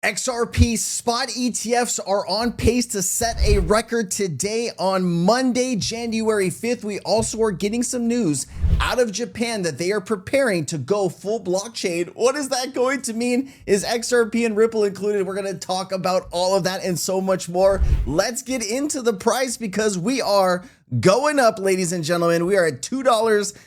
XRP spot ETFs are on pace to set a record today on Monday, January 5th. We also are getting some news out of Japan that they are preparing to go full blockchain. What is that going to mean? Is XRP and Ripple included? We're going to talk about all of that and so much more. Let's get into the price because we are going up, ladies and gentlemen. We are at $2.18.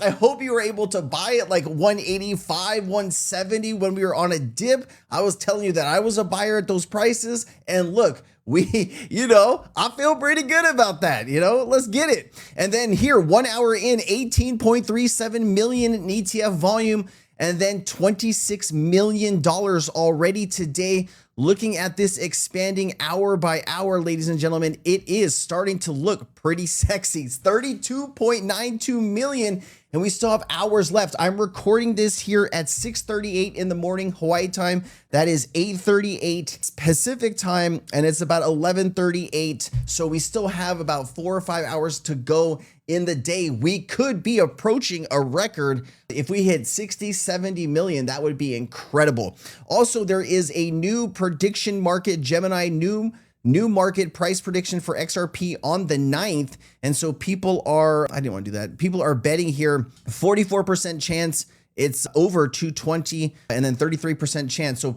I hope you were able to buy it like 185, 170 when we were on a dip. I was telling you that I was a buyer at those prices. And look, I feel pretty good about that. Let's get it. And then here, 1 hour in, 18.37 million in ETF volume, and then $26 million already today. Looking at this expanding hour by hour, ladies and gentlemen, it is starting to look pretty sexy. It's 32.92 million, and we still have hours left. I'm recording this here at 6:38 in the morning, Hawaii time. That is 8:38 Pacific time, and it's about 11:38. So we still have about 4 or 5 hours to go in the day. We could be approaching a record. If we hit 60, 70 million, that would be incredible. Also, there is a new prediction market, Gemini new market price prediction for XRP on the 9th. And so people are betting here 44% chance it's over 220 and then 33% chance. So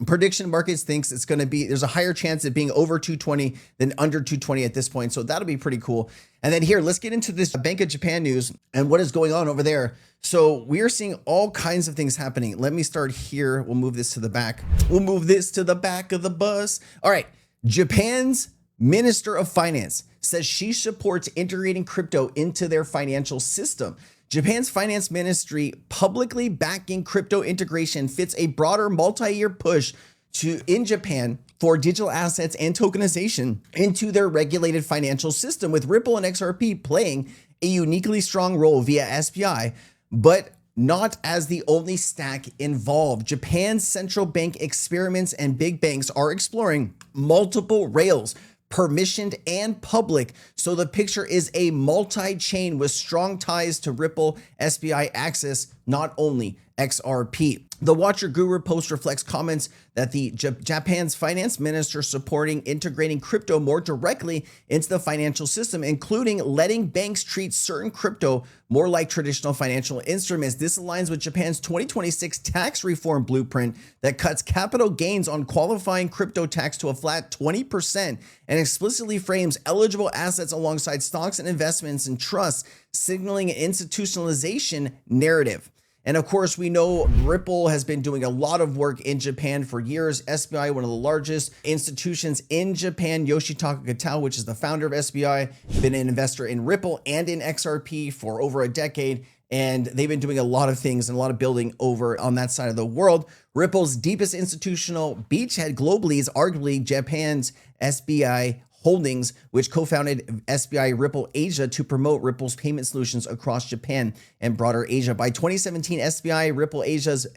prediction markets thinks it's going to be, there's a higher chance of being over 220 than under 220 at this point. So that'll be pretty cool. And then here, let's get into this Bank of Japan news and what is going on over there. So we are seeing all kinds of things happening. Let me start here. We'll move this to the back. We'll move this to the back of the bus. All right. Japan's Minister of Finance says she supports integrating crypto into their financial system. Japan's finance ministry publicly backing crypto integration fits a broader multi-year push in Japan for digital assets and tokenization into their regulated financial system, with Ripple and XRP playing a uniquely strong role via SBI, but not as the only stack involved. Japan's central bank experiments and big banks are exploring multiple rails, permissioned and public. So the picture is a multi-chain with strong ties to Ripple, SBI, Axis, not only XRP. The Watcher Guru post reflects comments that the Japan's finance minister supporting integrating crypto more directly into the financial system, including letting banks treat certain crypto more like traditional financial instruments. This aligns with Japan's 2026 tax reform blueprint that cuts capital gains on qualifying crypto tax to a flat 20% and explicitly frames eligible assets alongside stocks and investments and trusts, signaling an institutionalization narrative. And of course, we know Ripple has been doing a lot of work in Japan for years. SBI, one of the largest institutions in Japan, Yoshitaka Kitao, which is the founder of SBI, been an investor in Ripple and in XRP for over a decade. And they've been doing a lot of things and a lot of building over on that side of the world. Ripple's deepest institutional beachhead globally is arguably Japan's SBI Holdings, which co-founded SBI Ripple Asia to promote Ripple's payment solutions across Japan and broader Asia. By 2017, SBI Ripple Asia's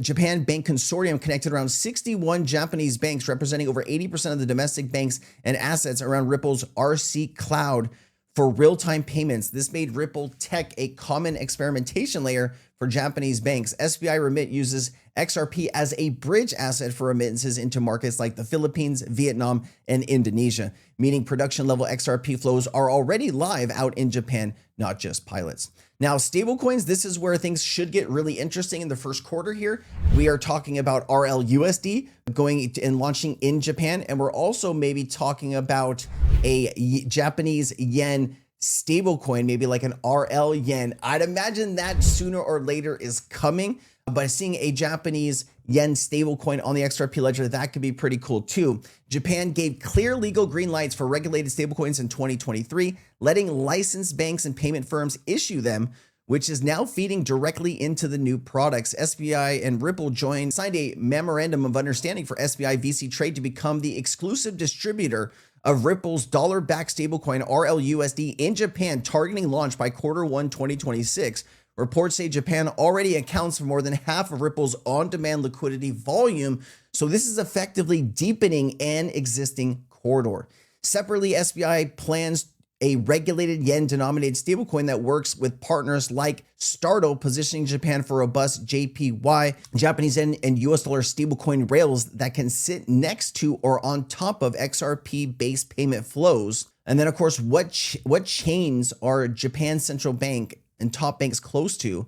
Japan Bank Consortium connected around 61 Japanese banks, representing over 80% of the domestic banks and assets around Ripple's RC Cloud for real-time payments. This made Ripple Tech a common experimentation layer for Japanese banks. SBI Remit uses XRP as a bridge asset for remittances into markets like the Philippines, Vietnam, and Indonesia, meaning production-level XRP flows are already live out in Japan, not just pilots. Now, stablecoins, this is where things should get really interesting in the first quarter here. We are talking about RLUSD going and launching in Japan, and we're also maybe talking about a Japanese yen stablecoin, maybe like an RL yen. I'd imagine that sooner or later is coming, but seeing a Japanese yen stablecoin on the XRP ledger, that could be pretty cool too. Japan gave clear legal green lights for regulated stablecoins in 2023, letting licensed banks and payment firms issue them, which is now feeding directly into the new products. SBI and Ripple signed a memorandum of understanding for SBI VC Trade to become the exclusive distributor of Ripple's dollar-backed stablecoin RLUSD in Japan, targeting launch by Q1 2026. Reports say Japan already accounts for more than half of Ripple's on-demand liquidity volume, so this is effectively deepening an existing corridor. Separately, SBI plans a regulated yen-denominated stablecoin that works with partners like Startle, positioning Japan for robust JPY, Japanese yen and US dollar stablecoin rails that can sit next to or on top of XRP-based payment flows. And then, of course, what chains are Japan's central bank and top banks close to?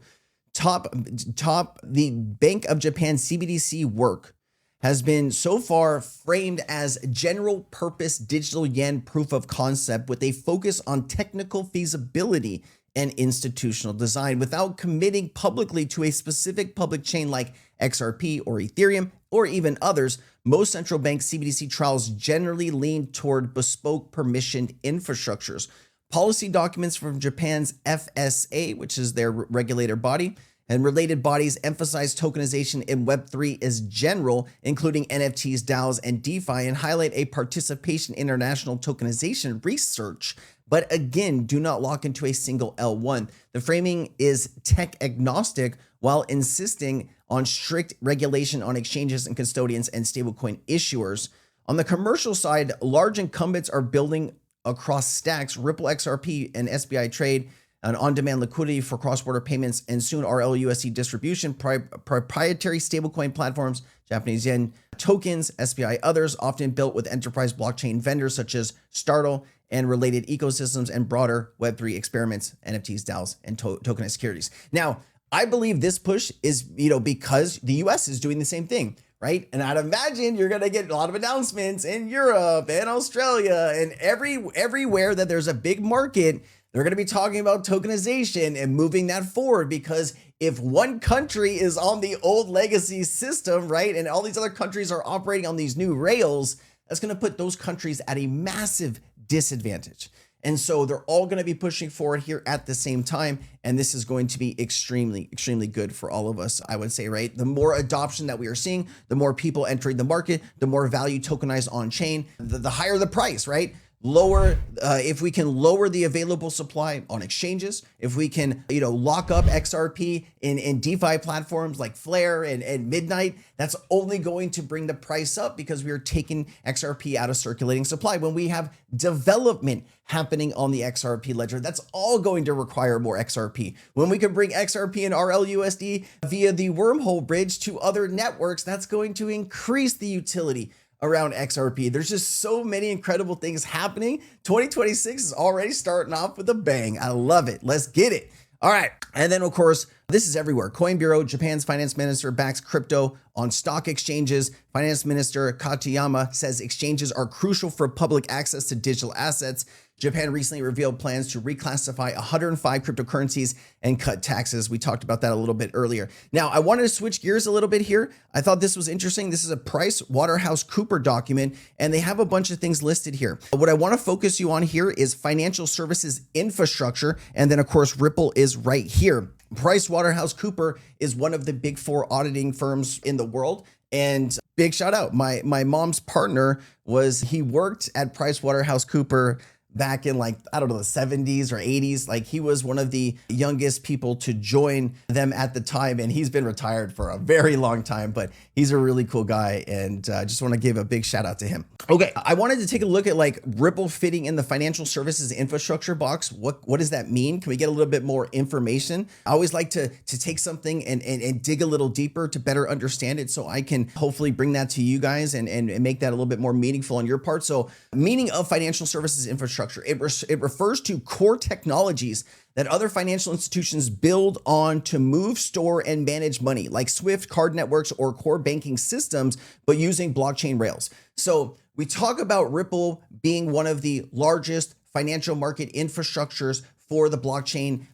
The Bank of Japan CBDC work has been so far framed as general purpose digital yen proof of concept with a focus on technical feasibility and institutional design without committing publicly to a specific public chain like XRP or Ethereum or even others. Most central bank CBDC trials generally lean toward bespoke permissioned infrastructures. Policy documents from Japan's FSA, which is their regulator body, and related bodies emphasize tokenization in Web3 as general, including NFTs, DAOs, and DeFi, and highlight a participation in international tokenization research. But again, do not lock into a single L1. The framing is tech agnostic while insisting on strict regulation on exchanges and custodians and stablecoin issuers. On the commercial side, large incumbents are building across stacks, Ripple XRP and SBI Trade, and on-demand liquidity for cross-border payments, and soon RLUSD distribution, proprietary stablecoin platforms, Japanese yen tokens, SBI, others, often built with enterprise blockchain vendors such as Startle and related ecosystems, and broader Web3 experiments, NFTs, DAOs, and tokenized securities. Now, I believe this push is, because the US is doing the same thing, right? And I'd imagine you're going to get a lot of announcements in Europe and Australia and everywhere that there's a big market. They're going to be talking about tokenization and moving that forward, because if one country is on the old legacy system, right, and all these other countries are operating on these new rails, that's going to put those countries at a massive disadvantage. And so they're all going to be pushing forward here at the same time. And this is going to be extremely, extremely good for all of us, I would say, right? The more adoption that we are seeing, the more people entering the market, the more value tokenized on chain, the higher the price, right? If we can lower the available supply on exchanges, if we can, lock up XRP in DeFi platforms like Flare and Midnight, that's only going to bring the price up, because we are taking XRP out of circulating supply. When we have development happening on the XRP ledger, that's all going to require more XRP. When we can bring XRP and RLUSD via the wormhole bridge to other networks, that's going to increase the utility around XRP. There's just so many incredible things happening. 2026 is already starting off with a bang. I love it. Let's get it. All right. And then, of course, this is everywhere. Coin Bureau, Japan's finance minister, backs crypto on stock exchanges. Finance Minister Katayama says exchanges are crucial for public access to digital assets. Japan recently revealed plans to reclassify 105 cryptocurrencies and cut taxes. We talked about that a little bit earlier. Now, I wanted to switch gears a little bit here. I thought this was interesting. This is a PricewaterhouseCoopers document, and they have a bunch of things listed here. What I want to focus you on here is financial services infrastructure. And then, of course, Ripple is right here. PricewaterhouseCoopers is one of the big four auditing firms in the world. And big shout out. My mom's partner he worked at PricewaterhouseCoopers back in the 70s or 80s. Like, he was one of the youngest people to join them at the time, and he's been retired for a very long time, but he's a really cool guy, and just want to give a big shout out to him. Okay, I wanted to take a look at Ripple fitting in the financial services infrastructure box. What does that mean? Can we get a little bit more information? I always like to take something and dig a little deeper to better understand it, so I can hopefully bring that to you guys and make that a little bit more meaningful on your part. So, meaning of financial services infrastructure. It refers to core technologies that other financial institutions build on to move, store, and manage money, like SWIFT, card networks, or core banking systems, but using blockchain rails. So we talk about Ripple being one of the largest financial market infrastructures for the blockchain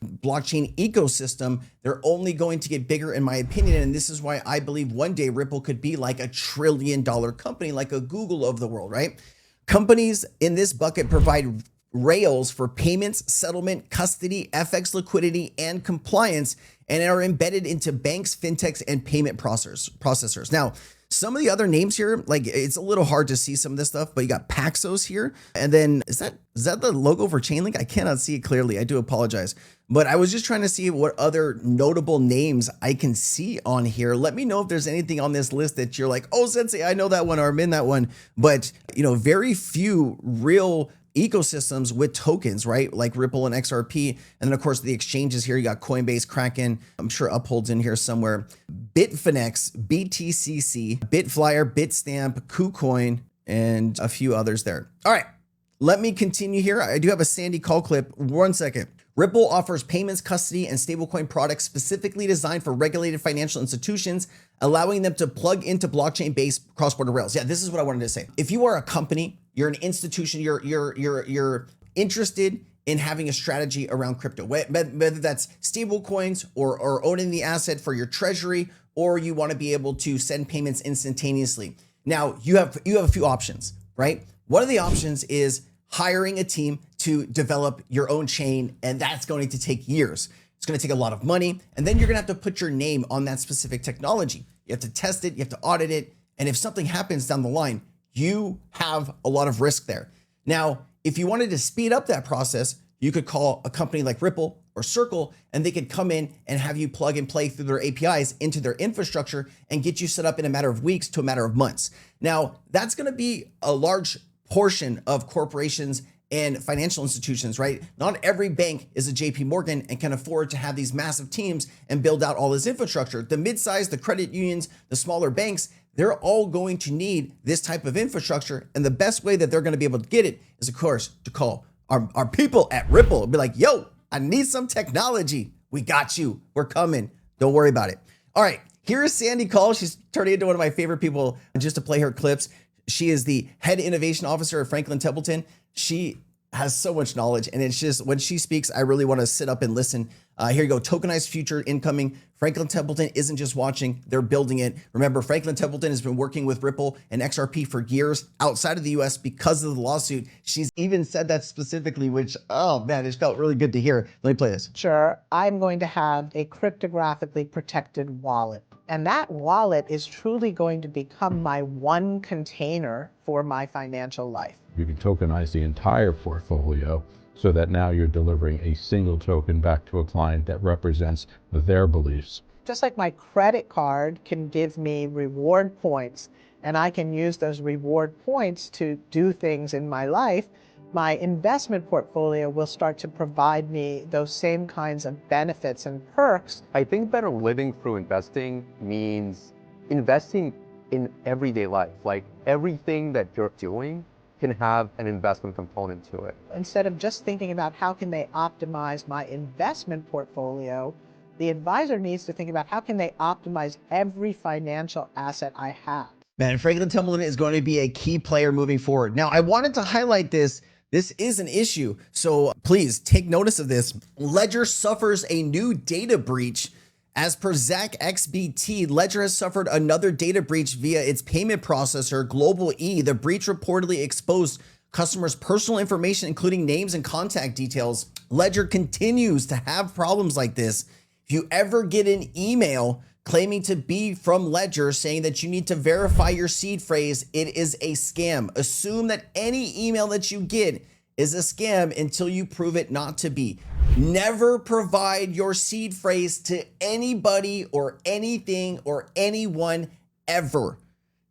ecosystem. They're only going to get bigger, in my opinion. And this is why I believe one day Ripple could be like $1 trillion company, like a Google of the world, right? Companies in this bucket provide rails for payments, settlement, custody, FX liquidity, and compliance, and are embedded into banks, fintechs, and payment processors. Now, some of the other names here, it's a little hard to see some of this stuff, but you got Paxos here. And then is that the logo for Chainlink? I cannot see it clearly. I do apologize. But I was just trying to see what other notable names I can see on here. Let me know if there's anything on this list that you're like, oh, Sensei, I know that one, or I'm in that one. But, very few real ecosystems with tokens, right? Like Ripple and XRP. And then of course the exchanges here, you got Coinbase, Kraken, I'm sure Uphold's in here somewhere, Bitfinex, BTCC, Bitflyer, Bitstamp, KuCoin, and a few others there. All right, let me continue here. I do have a Sandy call clip. 1 second. Ripple offers payments, custody, and stablecoin products specifically designed for regulated financial institutions, allowing them to plug into blockchain-based cross-border rails. Yeah, this is what I wanted to say. If you are a company, you're an institution, you're interested in having a strategy around crypto, whether that's stable coins or owning the asset for your treasury, or you want to be able to send payments instantaneously. Now you have a few options, right? One of the options is hiring a team to develop your own chain, and that's going to take years. It's going to take a lot of money, and then you're going to have to put your name on that specific technology. You have to test it, you have to audit it, and if something happens down the line, you have a lot of risk there. Now, if you wanted to speed up that process, you could call a company like Ripple or Circle, and they could come in and have you plug and play through their APIs into their infrastructure and get you set up in a matter of weeks to a matter of months. Now, that's going to be a large portion of corporations and financial institutions, right? Not every bank is a JP Morgan and can afford to have these massive teams and build out all this infrastructure. The mid-size, the credit unions, the smaller banks, they're all going to need this type of infrastructure. And the best way that they're going to be able to get it is, of course, to call our people at Ripple and be like, yo, I need some technology. We got you. We're coming. Don't worry about it. All right. Here is Sandy Call. She's turning into one of my favorite people just to play her clips. She is the head innovation officer at Franklin Templeton. She has so much knowledge, and it's just, when she speaks, I really want to sit up and listen. Here you go. Tokenized future incoming. Franklin Templeton isn't just watching, they're building it. Remember, Franklin Templeton has been working with Ripple and XRP for years outside of the US because of the lawsuit. She's even said that specifically, which, oh man, it felt really good to hear. Let me play this. Sure, I'm going to have a cryptographically protected wallet. And that wallet is truly going to become my one container for my financial life. You can tokenize the entire portfolio so that now you're delivering a single token back to a client that represents their beliefs. Just like my credit card can give me reward points, and I can use those reward points to do things in my life, my investment portfolio will start to provide me those same kinds of benefits and perks. I think better living through investing means investing in everyday life. Like everything that you're doing can have an investment component to it. Instead of just thinking about how can they optimize my investment portfolio, the advisor needs to think about how can they optimize every financial asset I have. Man, Franklin Templeton is going to be a key player moving forward. Now, I wanted to highlight this. This is an issue, so please take notice of this. Ledger suffers a new data breach. As per Zach XBT, Ledger has suffered another data breach via its payment processor, Global E. The breach reportedly exposed customers' personal information, including names and contact details. Ledger continues to have problems like this. If you ever get an email claiming to be from Ledger saying that you need to verify your seed phrase, it is a scam. Assume that any email that you get is a scam until you prove it not to be. Never provide your seed phrase to anybody or anything or anyone ever.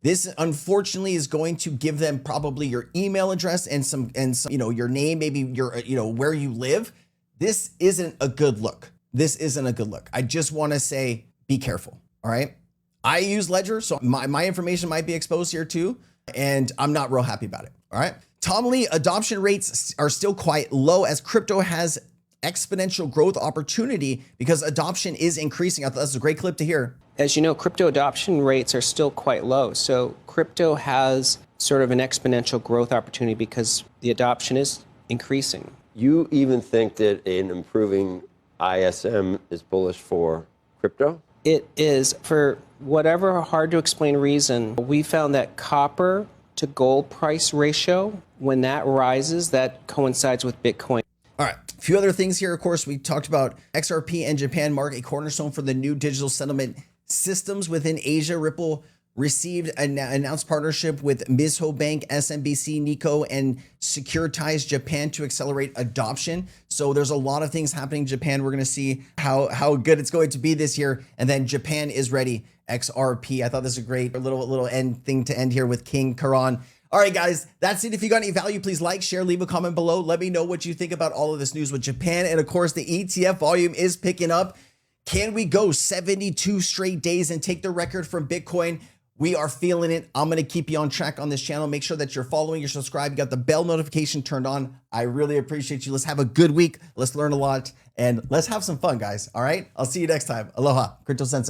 This unfortunately is going to give them probably your email address and some your name, maybe your where you live. This isn't a good look. This isn't a good look. I just want to say be careful. All right. I use Ledger, so my information might be exposed here too, and I'm not real happy about it. All right. Tom Lee, adoption rates are still quite low as crypto has exponential growth opportunity because adoption is increasing. I thought that's a great clip to hear. As you know, crypto adoption rates are still quite low. So crypto has sort of an exponential growth opportunity because the adoption is increasing. You even think that an improving ISM is bullish for crypto? It is. For whatever hard to explain reason, we found that copper to gold price ratio, when that rises, that coincides with Bitcoin. All right, a few other things here. Of course, we talked about XRP and Japan mark a cornerstone for the new digital settlement systems within Asia. Ripple received an announced partnership with Mizuho Bank, SMBC Nikko, and Securitize Japan to accelerate adoption. So there's a lot of things happening in Japan. We're going to see how good it's going to be this year. And then Japan is ready. XRP. I thought this was a great little end thing to end here with King Karan. All right, guys, that's it. If you got any value, please like, share, leave a comment below. Let me know what you think about all of this news with Japan. And of course, the ETF volume is picking up. Can we go 72 straight days and take the record from Bitcoin? We are feeling it. I'm going to keep you on track on this channel. Make sure that you're following, you're subscribed, you got the bell notification turned on. I really appreciate you. Let's have a good week. Let's learn a lot and let's have some fun, guys. All right. I'll see you next time. Aloha, Crypto Sensei.